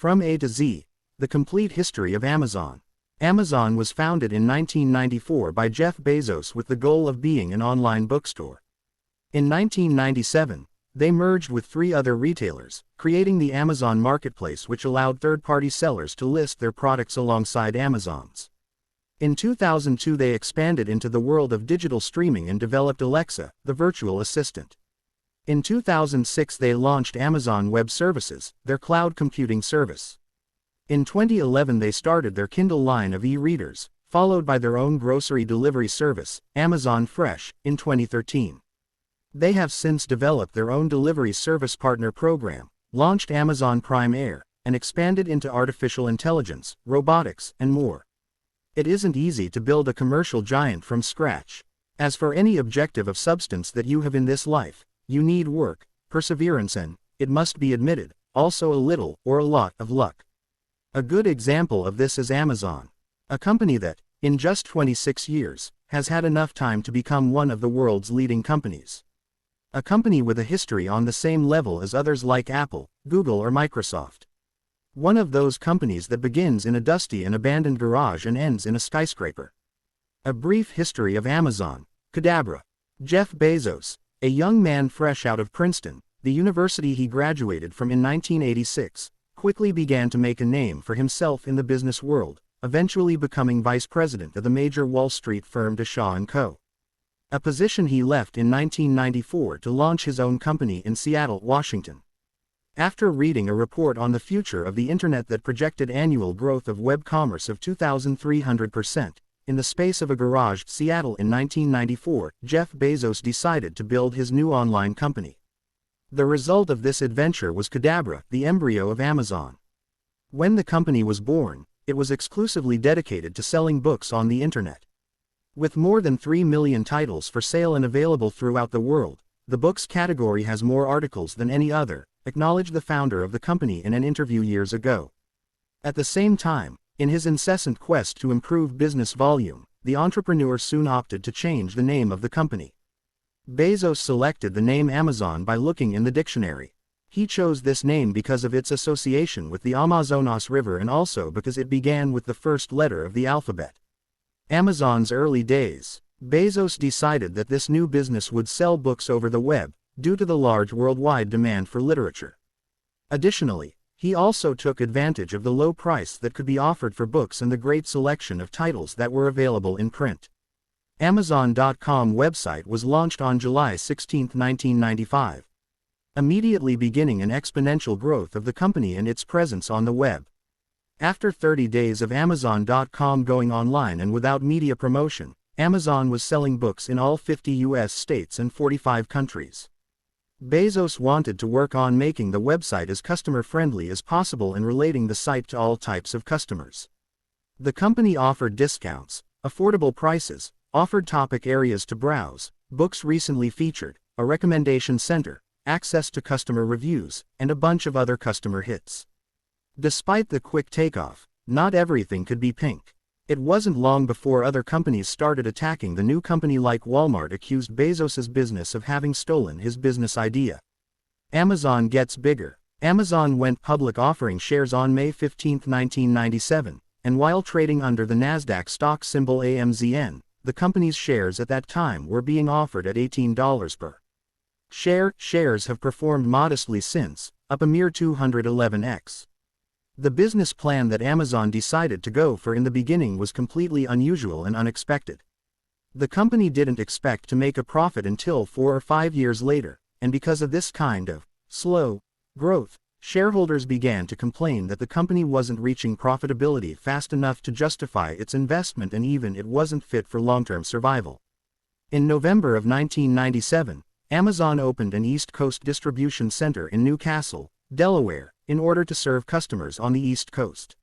From A to Z, the complete history of Amazon. Amazon was founded in 1994 by Jeff Bezos with the goal of being an online bookstore. In 1997, they merged with 3 other retailers, creating the Amazon Marketplace, which allowed third-party sellers to list their products alongside Amazon's. In 2002 they expanded into the world of digital streaming and developed Alexa, the virtual assistant. In 2006 they launched Amazon Web Services, their cloud computing service. In 2011 they started their Kindle line of e-readers, followed by their own grocery delivery service, Amazon Fresh, in 2013. They have since developed their own delivery service partner program, launched Amazon Prime Air, and expanded into artificial intelligence, robotics, and more. It isn't easy to build a commercial giant from scratch. As for any objective of substance that you have in this life, you need work, perseverance and, it must be admitted, also a little, or a lot, of luck. A good example of this is Amazon, a company that, in just 26 years, has had enough time to become one of the world's leading companies. A company with a history on the same level as others like Apple, Google or Microsoft. One of those companies that begins in a dusty and abandoned garage and ends in a skyscraper. A brief history of Amazon. Cadabra. Jeff Bezos, a young man fresh out of Princeton, the university he graduated from in 1986, quickly began to make a name for himself in the business world, eventually becoming vice president of the major Wall Street firm Shaw & Co. A position he left in 1994 to launch his own company in Seattle, Washington. After reading a report on the future of the Internet that projected annual growth of web commerce of 2,300%, in the space of a garage, Seattle in 1994, Jeff Bezos decided to build his new online company. The result of this adventure was Cadabra, the embryo of Amazon. When the company was born, it was exclusively dedicated to selling books on the Internet. With more than 3 million titles for sale and available throughout the world, the books category has more articles than any other, acknowledged the founder of the company in an interview years ago. At the same time, in his incessant quest to improve business volume, the entrepreneur soon opted to change the name of the company. Bezos selected the name Amazon by looking in the dictionary. He chose this name because of its association with the Amazonas River and also because it began with the first letter of the alphabet. Amazon's early days. Bezos decided that this new business would sell books over the web, due to the large worldwide demand for literature. Additionally, he also took advantage of the low price that could be offered for books and the great selection of titles that were available in print. Amazon.com website was launched on July 16, 1995. Immediately beginning an exponential growth of the company and its presence on the web. After 30 days of Amazon.com going online and without media promotion, Amazon was selling books in all 50 U.S. states and 45 countries. Bezos wanted to work on making the website as customer-friendly as possible and relating the site to all types of customers. The company offered discounts, affordable prices, offered topic areas to browse, books recently featured, a recommendation center, access to customer reviews, and a bunch of other customer hits. Despite the quick takeoff, not everything could be pink. It wasn't long before other companies started attacking the new company, like Walmart accused Bezos's business of having stolen his business idea. Amazon gets bigger. Amazon went public offering shares on May 15, 1997, and while trading under the Nasdaq stock symbol AMZN, the company's shares at that time were being offered at $18 per share. Shares have performed modestly since, up a mere 211x. The business plan that Amazon decided to go for in the beginning was completely unusual and unexpected. The company didn't expect to make a profit until 4 or 5 years later, and because of this kind of slow growth, shareholders began to complain that the company wasn't reaching profitability fast enough to justify its investment, and even it wasn't fit for long-term survival. In November of 1997, Amazon opened an East Coast distribution center in Newcastle, Delaware, in order to serve customers on the East Coast.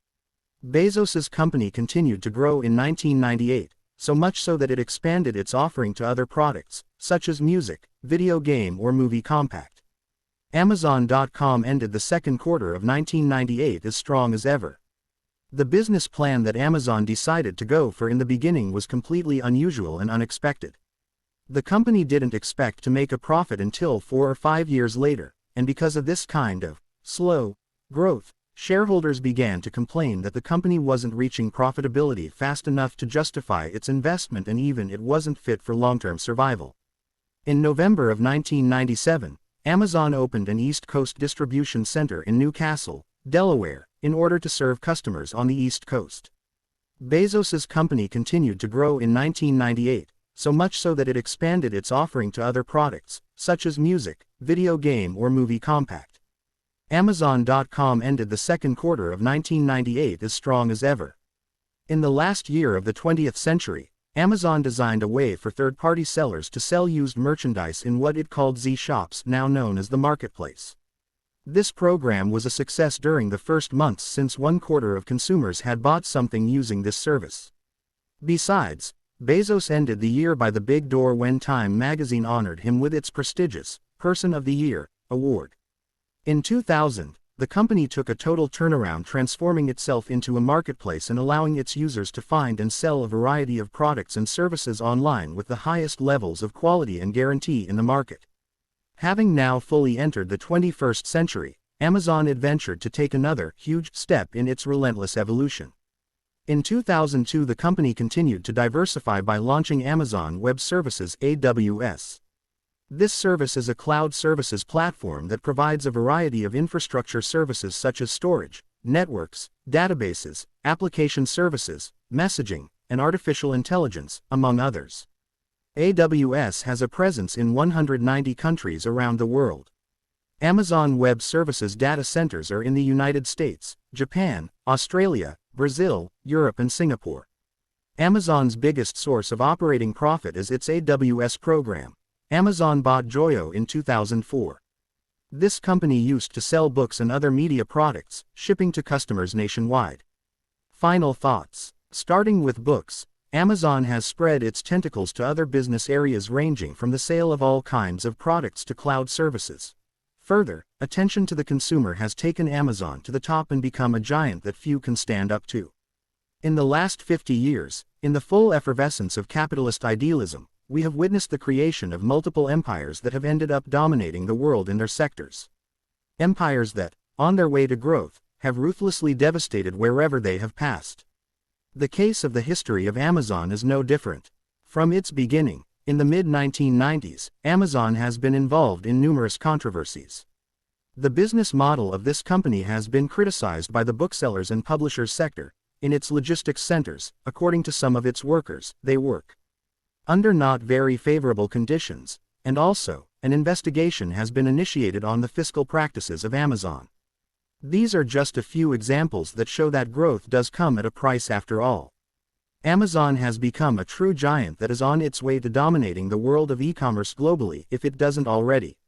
Bezos's company continued to grow in 1998, so much so that it expanded its offering to other products, such as music, video game or movie compact. Amazon.com ended the second quarter of 1998 as strong as ever. The business plan that Amazon decided to go for in the beginning was completely unusual and unexpected. The company didn't expect to make a profit until 4 or 5 years later, and because of this kind of slow growth, shareholders began to complain that the company wasn't reaching profitability fast enough to justify its investment and even it wasn't fit for long-term survival. In November of 1997, Amazon opened an East Coast distribution center in Newcastle, Delaware, in order to serve customers on the East Coast. Bezos's company continued to grow in 1998, so much so that it expanded its offering to other products, such as music, video game or movie compact. Amazon.com ended the second quarter of 1998 as strong as ever. In the last year of the 20th century, Amazon designed a way for third-party sellers to sell used merchandise in what it called Z-shops, now known as the marketplace. This program was a success during the first months since 1/4 of consumers had bought something using this service. Besides, Bezos ended the year by the big door when Time magazine honored him with its prestigious Person of the Year award. In 2000, the company took a total turnaround, transforming itself into a marketplace and allowing its users to find and sell a variety of products and services online with the highest levels of quality and guarantee in the market. Having now fully entered the 21st century, Amazon adventured to take another huge step in its relentless evolution. In 2002, the company continued to diversify by launching Amazon Web Services (AWS). This service is a cloud services platform that provides a variety of infrastructure services such as storage, networks, databases, application services, messaging, and artificial intelligence, among others. AWS has a presence in 190 countries around the world. Amazon Web Services data centers are in the United States, Japan, Australia, Brazil, Europe and Singapore. Amazon's biggest source of operating profit is its AWS program. Amazon bought Joyo in 2004. This company used to sell books and other media products, shipping to customers nationwide. Final thoughts. Starting with books, Amazon has spread its tentacles to other business areas ranging from the sale of all kinds of products to cloud services. Further, attention to the consumer has taken Amazon to the top and become a giant that few can stand up to. In the last 50 years, in the full effervescence of capitalist idealism, we have witnessed the creation of multiple empires that have ended up dominating the world in their sectors. Empires that, on their way to growth, have ruthlessly devastated wherever they have passed. The case of the history of Amazon is no different. From its beginning, in the mid-1990s, Amazon has been involved in numerous controversies. The business model of this company has been criticized by the booksellers and publishers sector. In its logistics centers, according to some of its workers, they work under not very favorable conditions, and also, an investigation has been initiated on the fiscal practices of Amazon. These are just a few examples that show that growth does come at a price after all. Amazon has become a true giant that is on its way to dominating the world of e-commerce globally if it doesn't already.